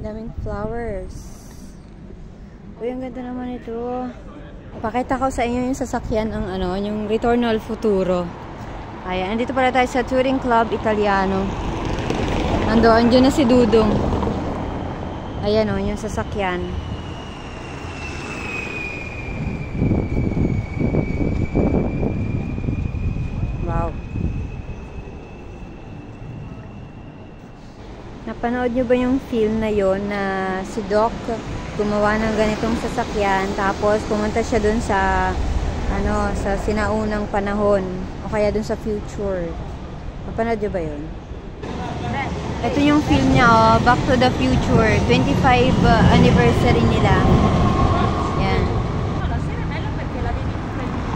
daming flowers. Uy, ang ganda naman ito. Ipakita ko sa inyo yung sasakyan ng ano, yung Ritorno al Futuro. Ayan, andito pala tayo sa Touring Club Italiano. Andoon dyan na si Dudong. Ayan o, yung sasakyan. Wow. Napanood nyo ba yung film na yon na si Doc gumawa ng ganitong sasakyan, tapos pumunta siya dun sa ano, sa sinaunang panahon o kaya dun sa future. Napanood nyo ba yun? Ito yung film niya, oh, Back to the Future, 25 anniversary nila. Yan.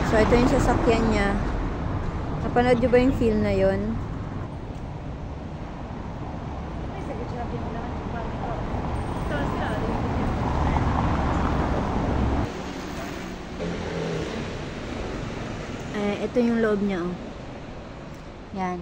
So ito yung sasakyan niya. Napanood nyo ba yung film na yun? Ito yung loob niya, oh. Yan.